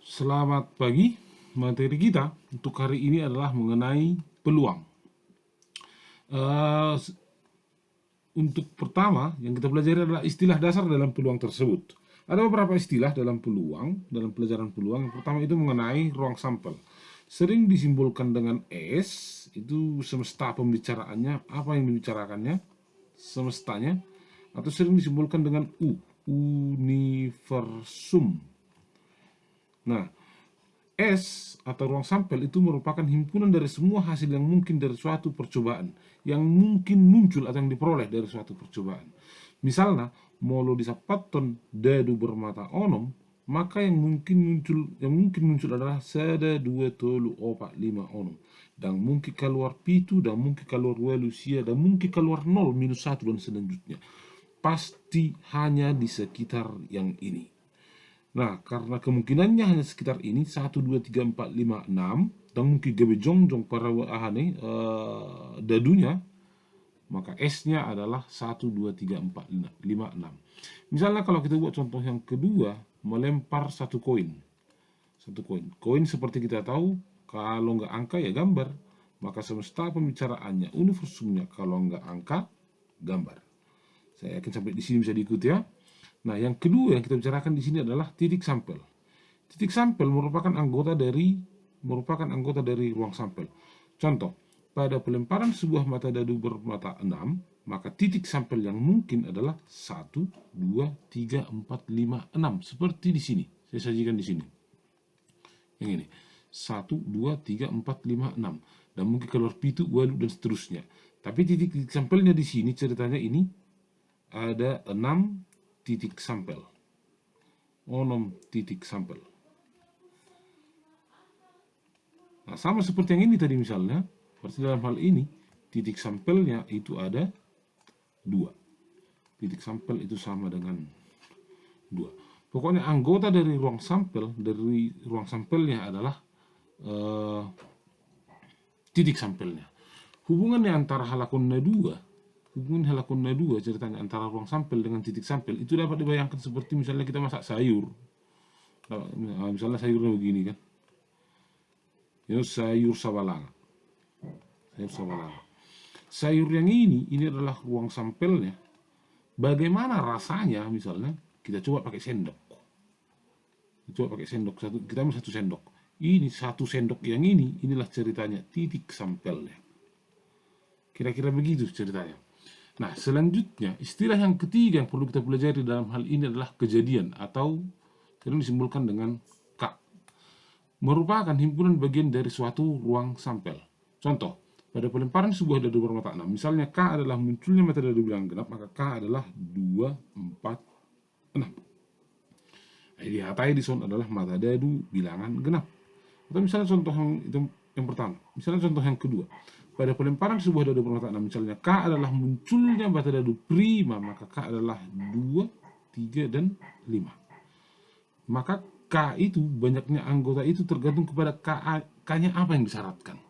Selamat pagi. Materi kita untuk hari ini adalah mengenai peluang. Eh, untuk pertama yang kita pelajari adalah istilah dasar dalam peluang tersebut. Ada beberapa istilah dalam peluang, dalam pelajaran peluang. Yang pertama itu mengenai ruang sampel. Sering disimbolkan dengan S, itu semesta pembicaraannya, apa yang dibicarakannya, semestanya, atau sering disimbolkan dengan U, universum. Nah, S atau ruang sampel itu merupakan himpunan dari semua hasil yang mungkin dari suatu percobaan, yang mungkin muncul atau yang diperoleh dari suatu percobaan. Misalnya, molo disapatton dadu bermata onom, maka yang mungkin muncul adalah sada dua tolu opat lima onom. Dan mungkin keluar pitu, dan mungkin keluar welu sia, dan mungkin keluar nol minus satu dan selanjutnya. Pasti hanya di sekitar yang ini. Nah, karena kemungkinannya hanya sekitar ini, 1, 2, 3, 4, 5, 6, dan mungkin gabe jongjong para ahane dadunya, maka S-nya adalah 1, 2, 3, 4, 5, 6. Misalnya kalau kita buat contoh yang kedua, melempar satu koin. Satu koin. Koin seperti kita tahu, kalau nggak angka ya gambar. Maka semesta pembicaraannya, universumnya, kalau nggak angka, gambar. Saya yakin sampai di sini bisa diikuti ya. Nah, yang kedua yang kita bicarakan di sini adalah titik sampel. Titik sampel merupakan anggota dari ruang sampel. Contoh, pada pelemparan sebuah mata dadu bermata 6, maka titik sampel yang mungkin adalah 1, 2, 3, 4, 5, 6. Seperti di sini. Saya sajikan di sini. Yang ini. 1, 2, 3, 4, 5, 6. Dan mungkin keluar pitu, walu, dan seterusnya. Tapi titik-titik sampelnya di sini ceritanya ini ada 6 titik sampel. Onom titik sampel. Nah, sama seperti yang ini tadi misalnya, berarti dalam hal ini titik sampelnya itu ada 2. Titik sampel itu sama dengan 2. Pokoknya anggota dari ruang sampelnya adalah titik sampelnya. Hubungannya antara halakonna 2, hubungan halakonna 2 ceritanya antara ruang sampel dengan titik sampel itu dapat dibayangkan seperti misalnya kita masak sayur. Nah, misalnya sayurnya begini kan. Ini sayur sabalanga. Sayur sabalanga. Sayur yang ini adalah ruang sampelnya. Bagaimana rasanya misalnya kita coba pakai sendok. Kita ambil 1 sendok. Ini 1 sendok yang inilah ceritanya titik sampelnya. Kira-kira begitu ceritanya. Nah, selanjutnya istilah yang ketiga yang perlu kita pelajari dalam hal ini adalah kejadian atau sering disimbolkan dengan K. Merupakan himpunan bagian dari suatu ruang sampel. Contoh, pada pelemparan sebuah dadu bermata 6, misalnya K adalah munculnya mata dadu bilangan genap, maka K adalah 2, 4, 6. Dihatai di son adalah mata dadu bilangan genap. Atau misalnya contoh yang pertama, misalnya contoh yang kedua. Pada pelemparan sebuah dadu bermata 6, misalnya K adalah munculnya mata dadu prima, maka K adalah 2, 3, dan 5. Maka K itu, banyaknya anggota itu tergantung kepada K-nya apa yang disyaratkan.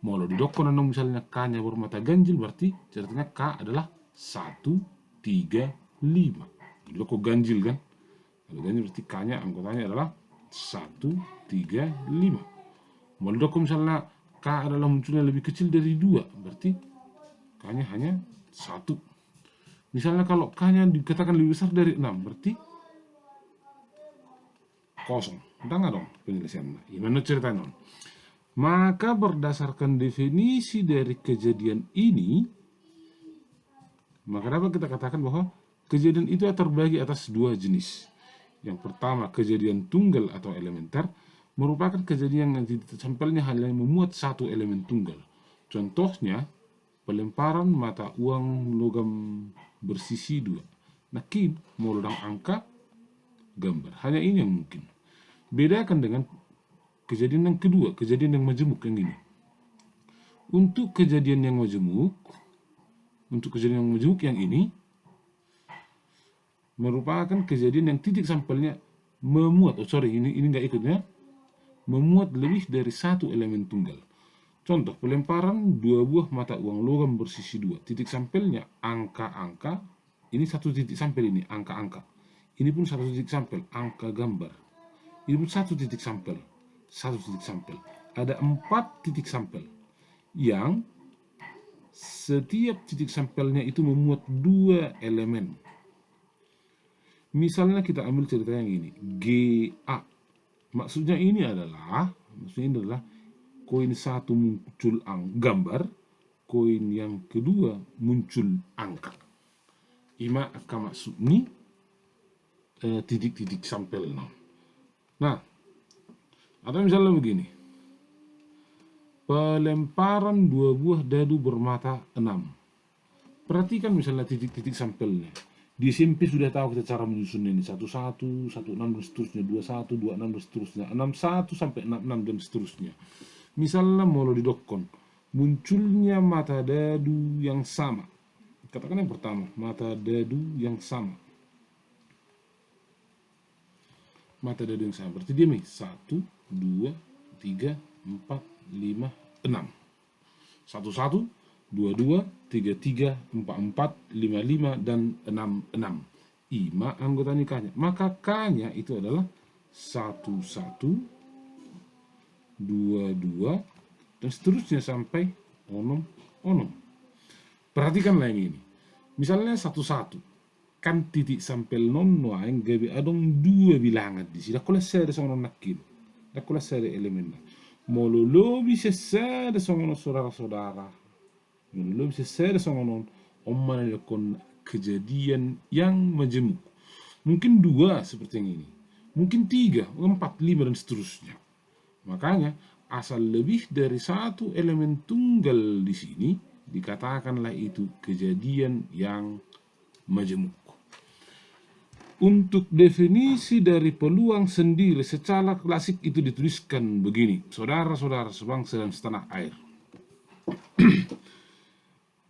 Mau lo didokon misalnya K-nya bermata ganjil, berarti ceritanya K adalah 1, 3, 5. Didokon ganjil kan? Kalau ganjil berarti K-nya anggotanya adalah 1, 3, 5. Mau didokon misalnya K adalah munculnya lebih kecil dari 2, berarti K-nya hanya 1. Misalnya kalau K-nya dikatakan lebih besar dari 6, berarti kosong. Udah nggak dong penjelasannya? Gimana ceritanya? Maka berdasarkan definisi dari kejadian ini, maka dapat kita katakan bahwa kejadian itu terbagi atas 2 jenis. Yang pertama, kejadian tunggal atau elementer, merupakan kejadian yang titik sampelnya hanya memuat 1 elemen tunggal. Contohnya, pelemparan mata uang logam bersisi 2. Nah, mau lodang angka, gambar. Hanya ini yang mungkin. Bedakan dengan kejadian yang kedua, kejadian yang majemuk yang ini. Untuk kejadian yang majemuk yang ini merupakan kejadian yang titik sampelnya memuat, ini nggak ikutnya, memuat lebih dari 1 elemen tunggal. Contoh, pelemparan 2 buah mata uang logam bersisi 2. Titik sampelnya angka-angka. Ini 1 titik sampel ini, angka-angka. Ini pun 1 titik sampel, angka gambar. Ini satu titik sampel. Ada 4 titik sampel yang setiap titik sampelnya itu memuat 2 elemen. Misalnya kita ambil cerita yang ini, GA. Maksudnya ini adalah koin 1 muncul gambar, koin yang kedua muncul angka. Ima akan maksud ini titik-titik sampel. Nah, atau misalnya begini, pelemparan 2 buah dadu bermata 6. Perhatikan misalnya titik-titik sampelnya. Di SMP sudah tahu kita cara menyusun ini, 11, 16 dan seterusnya, 21, 26 dan seterusnya, 61 sampai 66 dan seterusnya. Misalnya mau didokon, munculnya mata dadu yang sama. Katakan yang pertama, mata dadu yang sama. Mata dadu yang sama, berarti dia 1, 2, 3, 4, 5, 6. 11, 22, 33, 44, 55, dan 66. Ima anggota nikahnya. Maka K-nya itu adalah 11, 22, dan seterusnya sampai onom. Perhatikanlah yang ini. Misalnya 11, kan titik sampel non yang gabi adong 2 bilangan di sini. Dakola sede sono nakkin. Dakola sede elemen. Molo lobi sede sono saudara-saudara. Belum selesai songonon omman kon kejadian yang majemuk. Mungkin 2 seperti yang ini, mungkin 3, 4, 5 dan seterusnya. Makanya asal lebih dari 1 elemen tunggal di sini dikatakanlah itu kejadian yang majemuk. Untuk definisi dari peluang sendiri secara klasik itu dituliskan begini, saudara-saudara sebangsa dan setanah air.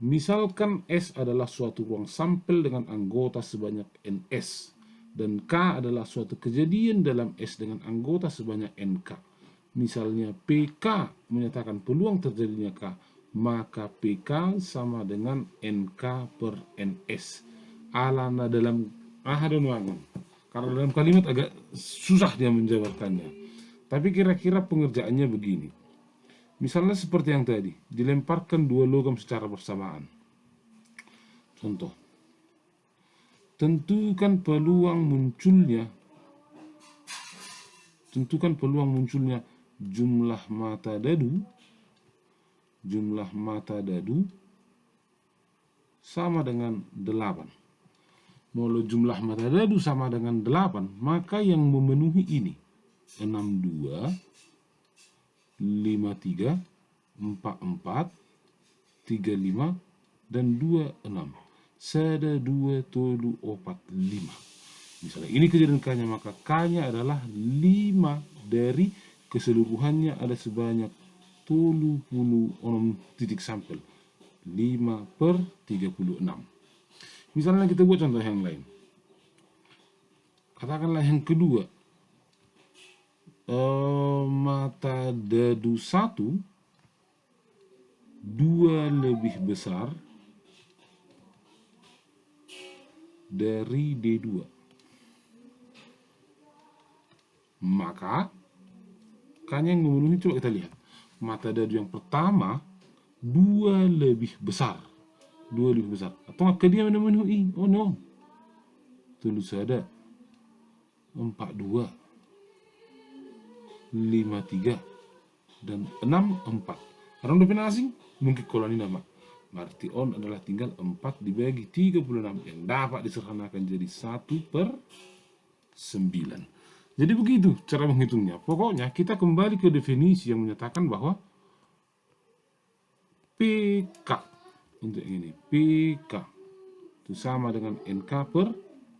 Misalkan S adalah suatu ruang sampel dengan anggota sebanyak NS, dan K adalah suatu kejadian dalam S dengan anggota sebanyak NK. Misalnya PK menyatakan peluang terjadinya K, maka PK sama dengan NK per NS. Alana dalam karena dalam kalimat agak susah dia menjabarkannya. Tapi kira-kira pengerjaannya begini. Misalnya seperti yang tadi, dilemparkan 2 logam secara bersamaan. Contoh, tentukan peluang munculnya jumlah mata dadu sama dengan 8. Kalau jumlah mata dadu sama dengan 8, maka yang memenuhi ini 62, 53, 44, 35, dan 26. Sada 2 tolu 4 5. Misalnya ini kejadian K-nya, maka K-nya adalah 5 dari keseluruhannya ada sebanyak 36 titik sampel. 5 per 36. Misalnya kita buat contoh yang lain. Katakanlah yang kedua, mata dadu 1 2 lebih besar dari D2. Maka K-nya yang memenuhi, coba kita lihat. Mata dadu yang pertama 2 lebih besar. Atau nggak dia memenuhi? Oh no. Tulis ada 42, 53, dan 64. Orang udah asing? Mungkin kalau ini nama. Berarti on adalah tinggal 4 dibagi 36 yang dapat disederhanakan jadi 1 per 9. Jadi begitu cara menghitungnya. Pokoknya kita kembali ke definisi yang menyatakan bahwa PK untuk ini, PK itu sama dengan NK per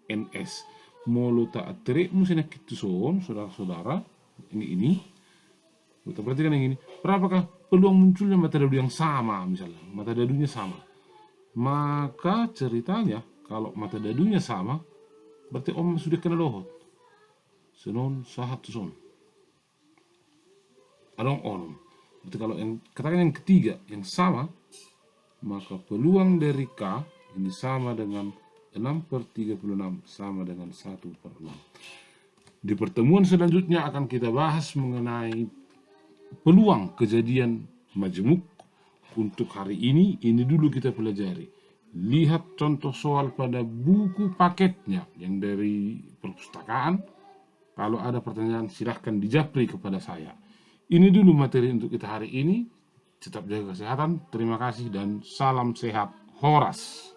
NS. Molo tak terik musimnya gitu saudara-saudara. Ini kita perhatikan yang ini. Berapakah peluang munculnya mata dadu yang sama, misalnya mata dadunya sama? Maka ceritanya kalau mata dadunya sama, berarti om sudah kena dohot. Senon sahatu son. Adong on. Berarti kalau yang katakan yang ketiga yang sama, maka peluang dari K ini sama dengan 6 per 36 sama dengan 1 per 6. Di pertemuan selanjutnya akan kita bahas mengenai peluang kejadian majemuk. Untuk hari ini dulu kita pelajari. Lihat contoh soal pada buku paketnya yang dari perpustakaan. Kalau ada pertanyaan silahkan dijapri kepada saya. Ini dulu materi untuk kita hari ini. Tetap jaga kesehatan. Terima kasih dan salam sehat Horas.